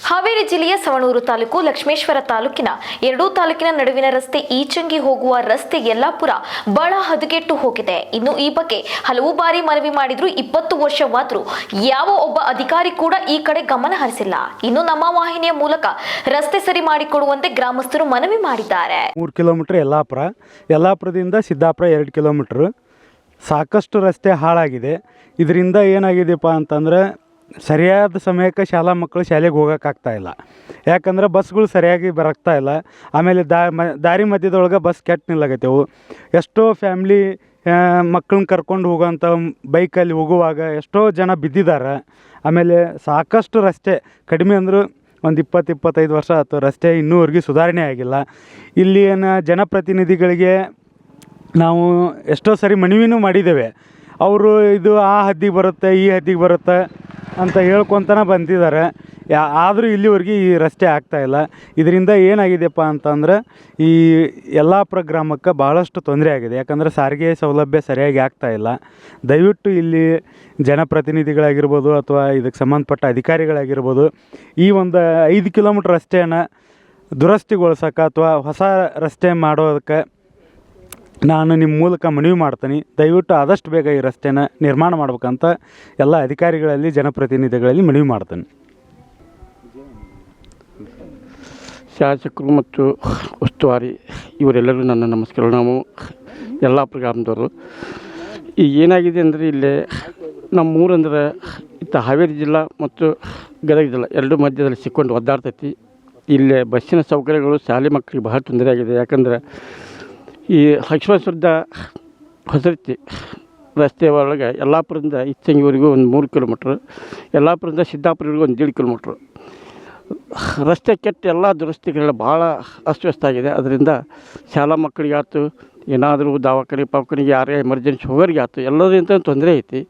ಹಾವೇರಿ ಜಿಲ್ಲೆಯ ಸವಣೂರು ತಾಲೂಕು ಲಕ್ಷ್ಮೇಶ್ವರ ತಾಲೂಕಿನ ಎರಡೂ ತಾಲೂಕಿನ ನಡುವಿನ ರಸ್ತೆ ಈಚಂಗಿ ಹೋಗುವ ರಸ್ತೆ ಯಲ್ಲಾಪುರ ಬಹಳ ಹದಗೆಟ್ಟು ಹೋಗಿದೆ. ಇನ್ನು ಈ ಬಗ್ಗೆ ಹಲವು ಬಾರಿ ಮನವಿ ಮಾಡಿದ್ರು 20 ವರ್ಷವಾದರೂ ಯಾವ ಒಬ್ಬ ಅಧಿಕಾರಿ ಕೂಡ ಈ ಕಡೆ ಗಮನ ಹರಿಸಿಲ್ಲ. ಇನ್ನು ನಮ್ಮ ವಾಹಿನಿಯ ಮೂಲಕ ರಸ್ತೆ ಸರಿ ಮಾಡಿಕೊಡುವಂತೆ ಗ್ರಾಮಸ್ಥರು ಮನವಿ ಮಾಡಿದ್ದಾರೆ. 3 ಕಿಲೋಮೀಟರ್ ಯಲ್ಲಾಪುರದಿಂದ ಸಿದ್ದಾಪುರ 2 ಕಿಲೋಮೀಟರ್ ಸಾಕಷ್ಟು ರಸ್ತೆ ಹಾಳಾಗಿದೆ. ಇದರಿಂದ ಏನಾಗಿದೆಯಪ್ಪ ಅಂತಂದ್ರೆ ಸರಿಯಾದ ಸಮಯಕ್ಕೆ ಶಾಲಾ ಮಕ್ಕಳು ಶಾಲೆಗೆ ಹೋಗೋಕ್ಕಾಗ್ತಾ ಇಲ್ಲ. ಯಾಕಂದ್ರೆ ಬಸ್ಗಳು ಸರಿಯಾಗಿ ಬರೋಗ್ತಾ ಇಲ್ಲ. ಆಮೇಲೆ ದಾರಿ ಮಧ್ಯದೊಳಗೆ ಬಸ್ ಕೆಟ್ಟು ನಿಲ್ಲಗತ್ತೇವು. ಎಷ್ಟೋ ಫ್ಯಾಮ್ಲಿ ಮಕ್ಕಳನ್ನ ಕರ್ಕೊಂಡು ಹೋಗೋಂಥ ಬೈಕಲ್ಲಿ ಹೋಗುವಾಗ ಎಷ್ಟೋ ಜನ ಬಿದ್ದಿದ್ದಾರೆ. ಆಮೇಲೆ ಸಾಕಷ್ಟು ರಸ್ತೆ ಕಡಿಮೆ ಅಂದರೂ ಒಂದು 20-25 ವರ್ಷ ಆಯ್ತು, ರಸ್ತೆ ಇನ್ನೂವರೆಗೂ ಸುಧಾರಣೆ ಆಗಿಲ್ಲ. ಇಲ್ಲಿನ ಜನಪ್ರತಿನಿಧಿಗಳಿಗೆ ನಾವು ಎಷ್ಟೋ ಸರಿ ಮನವಿನೂ ಮಾಡಿದ್ದೇವೆ. ಅವರು ಇದು ಆ ಹದ್ದಿಗೆ ಬರುತ್ತೆ, ಈ ಹದ್ದಿಗೆ ಬರುತ್ತೆ ಅಂತ ಹೇಳ್ಕೊತಾನೆ ಬಂದಿದ್ದಾರೆ. ಆದರೂ ಇಲ್ಲಿವರೆಗೆ ಈ ರಸ್ತೆ ಆಗ್ತಾಯಿಲ್ಲ. ಇದರಿಂದ ಏನಾಗಿದೆಯಪ್ಪ ಅಂತಂದ್ರೆ ಈ ಯಲ್ಲಾಪುರ ಗ್ರಾಮಕ್ಕೆ ಭಾಳಷ್ಟು ತೊಂದರೆ ಆಗಿದೆ. ಯಾಕಂದರೆ ಸಾರಿಗೆ ಸೌಲಭ್ಯ ಸರಿಯಾಗಿ ಆಗ್ತಾಯಿಲ್ಲ. ದಯವಿಟ್ಟು ಇಲ್ಲಿ ಜನಪ್ರತಿನಿಧಿಗಳಾಗಿರ್ಬೋದು ಅಥವಾ ಇದಕ್ಕೆ ಸಂಬಂಧಪಟ್ಟ ಅಧಿಕಾರಿಗಳಾಗಿರ್ಬೋದು ಈ ಒಂದು 5 ಕಿಲೋಮೀಟ್ರ್ ರಸ್ತೆಯನ್ನು ದುರಸ್ತಿಗೊಳಿಸೋಕೆ ಅಥವಾ ಹೊಸ ರಸ್ತೆ ಮಾಡೋದಕ್ಕೆ ನಾನು ನಿಮ್ಮ ಮೂಲಕ ಮನವಿ ಮಾಡ್ತೀನಿ. ದಯವಿಟ್ಟು ಆದಷ್ಟು ಬೇಗ ಈ ರಸ್ತೆನ ನಿರ್ಮಾಣ ಮಾಡ್ಬೇಕಂತ ಎಲ್ಲ ಅಧಿಕಾರಿಗಳಲ್ಲಿ ಜನಪ್ರತಿನಿಧಿಗಳಲ್ಲಿ ಮನವಿ ಮಾಡ್ತೀನಿ. ಶಾಸಕರು ಮತ್ತು ಉಸ್ತುವಾರಿ ಇವರೆಲ್ಲರೂ ನನ್ನ ನಮಸ್ಕಾರ. ನಾವು ಯಲ್ಲಾಪುರ ಗ್ರಾಮದವರು. ಈಗ ಏನಾಗಿದೆ ಅಂದರೆ ಇಲ್ಲೇ ನಮ್ಮೂರಂದ್ರೆ ಇತ್ತ ಹಾವೇರಿ ಜಿಲ್ಲಾ ಮತ್ತು ಗದಗ ಜಿಲ್ಲಾ ಎರಡೂ ಮಧ್ಯದಲ್ಲಿ ಸಿಕ್ಕೊಂಡು ಒದ್ದಾಡ್ತೈತಿ. ಇಲ್ಲೇ ಬಸ್ಸಿನ ಸೌಕರ್ಯಗಳು ಶಾಲೆ ಮಕ್ಕಳಿಗೆ ಬಹಳ ತೊಂದರೆ ಆಗಿದೆ. ಯಾಕಂದ್ರೆ ಈ ಲಕ್ಷ್ಮೇಶ್ವರದ ಹೊಸರತಿ ರಸ್ತೆ ಒಳಗೆ ಯಲ್ಲಾಪುರದಿಂದ ಇಚ್ಚಂಗಿವರೆಗೂ ಒಂದು 3 ಕಿಲೋಮೀಟ್ರ್, ಯಲ್ಲಾಪುರದಿಂದ ಸಿದ್ದಾಪುರವರೆಗೂ ಒಂದು 1.5 ಕಿಲೋಮೀಟ್ರ್ ರಸ್ತೆ ಕೆಟ್ಟು ಎಲ್ಲ ದುರಸ್ತಿಗಳೆಲ್ಲ ಭಾಳ ಅಸ್ತವ್ಯಸ್ತ ಆಗಿದೆ. ಅದರಿಂದ ಶಾಲಾ ಮಕ್ಕಳಿಗಾಯ್ತು, ಏನಾದರೂ ದವಾಖಾನೆಗೆ ಯಾರೇ ಎಮರ್ಜೆನ್ಸಿ ಹೋಗೋರಿಗೆ ಆಯ್ತು, ಎಲ್ಲದರಿಂದ ತೊಂದರೆ ಐತಿ.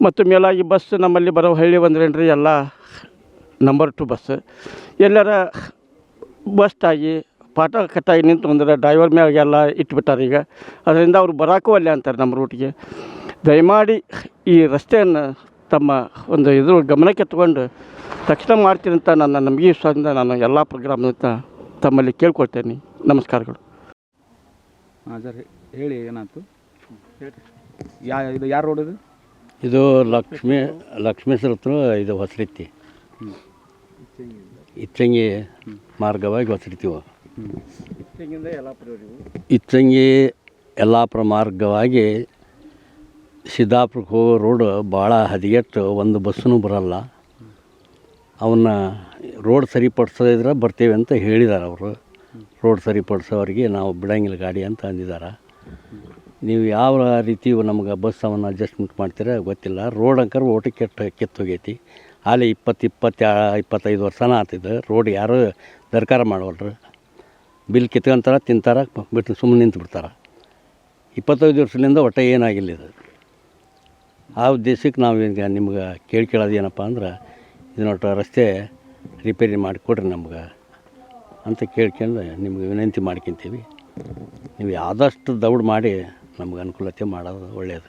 ಮತ್ತು ಮೇಲಾಗಿ ಬಸ್ ನಮ್ಮಲ್ಲಿ ಬರೋ ಹಳ್ಳಿ ಬಂದ್ರೇನ್ರಿ ಎಲ್ಲ ನಂಬರ್ 2 ಬಸ್ ಎಲ್ಲರ ಬಸ್ ಆಗಿ ಪಾಠ ಕಟ್ಟಾಗಿ ನಿಂತು ಅಂದ್ರೆ ಡ್ರೈವರ್ ಮ್ಯಾಗೆಲ್ಲ ಇಟ್ಬಿಟ್ಟಾರೆ. ಈಗ ಅದರಿಂದ ಅವ್ರು ಬರೋಕ್ಕೂ ಅಲ್ಲೇ ಅಂತಾರೆ ನಮ್ಮ ರೂಟಿಗೆ. ದಯಮಾಡಿ ಈ ರಸ್ತೆಯನ್ನು ತಮ್ಮ ಒಂದು ಇದ್ರ ಗಮನಕ್ಕೆ ತಗೊಂಡು ತಕ್ಷಣ ಮಾಡ್ತೀನಿ ಅಂತ ನನ್ನ ನಂಬಿಕೆ ವಿಶ್ವಾಸದಿಂದ ನಾನು ಯಲ್ಲಾಪುರ ಗ್ರಾಮದಿಂದ ತಮ್ಮಲ್ಲಿ ಕೇಳ್ಕೊಳ್ತೇನೆ. ನಮಸ್ಕಾರಗಳು. ಸರ್ ಹೇಳಿ, ಏನಾಯ್ತು ಹೇಳಿ. ಇದು ಯಾರು ರೋಡ್ ಇದು ಲಕ್ಷ್ಮೇಶ್ವರ ಹತ್ರ ಇದು ಹೊಸರಿತ್ತಿ ಇಚ್ಚಂಗಿ ಮಾರ್ಗವಾಗಿ ಹೊಸರಿತೀವ. ಇಚ್ಚಂಗಿ ಯಲ್ಲಾಪುರ ಮಾರ್ಗವಾಗಿ ಸಿದ್ದಾಪುರಕ್ಕೆ ಹೋಗೋ ರೋಡ್ ಭಾಳ ಹದಗೆಟ್ಟು ಒಂದು ಬಸ್ಸೂ ಬರಲ್ಲ. ಅವನ್ನ ರೋಡ್ ಸರಿಪಡಿಸೋದಿದ್ರೆ ಬರ್ತೀವಿ ಅಂತ ಹೇಳಿದ್ದಾರೆ ಅವರು. ರೋಡ್ ಸರಿಪಡಿಸೋರಿಗೆ ನಾವು ಬಿಡಂಗಿಲ್ಲ ಗಾಡಿ ಅಂತ ಅಂದಿದ್ದಾರೆ. ನೀವು ಯಾವ ರೀತಿ ನಮ್ಗೆ ಬಸ್ ಅವನ್ನ ಅಡ್ಜಸ್ಟ್ಮೆಂಟ್ ಮಾಡ್ತೀರ ಗೊತ್ತಿಲ್ಲ. Road ಅಂಕರ್ vote ಕೆತ್ತೋಗೈತಿ. ಅಲ್ಲಿ 20-25 ವರ್ಷನ ಆಗ್ತಿದ್ದು. ರೋಡ್ ಯಾರೂ ದರ್ಕಾರ ಮಾಡೋಲ್ರಿ. ಬಿಲ್ ಕಿತ್ಕೊಂತಾರೆ, ತಿಂತಾರೆ, ಬಿಟ್ಟು ಸುಮ್ಮನೆ ನಿಂತು ಬಿಡ್ತಾರೆ. 25 ವರ್ಷದಿಂದ ಒಟ್ಟು ಏನಾಗಿಲ್ಲ ಇದು. ಆ ಉದ್ದೇಶಕ್ಕೆ ನಾವು ಈಗ ನಿಮ್ಗೆ ಕೇಳೋದು ಏನಪ್ಪ ಅಂದ್ರೆ ಇದನ್ನೊಟ್ಟು ರಸ್ತೆ ರಿಪೇರಿ ಮಾಡಿಕೊಡ್ರಿ ನಮ್ಗೆ ಅಂತ ಕೇಳ್ಕೊಂಡು ನಿಮ್ಗೆ ವಿನಂತಿ ಮಾಡ್ಕೊತೀವಿ. ನೀವು ಆದಷ್ಟು ದೌಡ್ ಮಾಡಿ ನಮ್ಗೆ ಅನುಕೂಲತೆ ಮಾಡೋದು ಒಳ್ಳೆಯದು.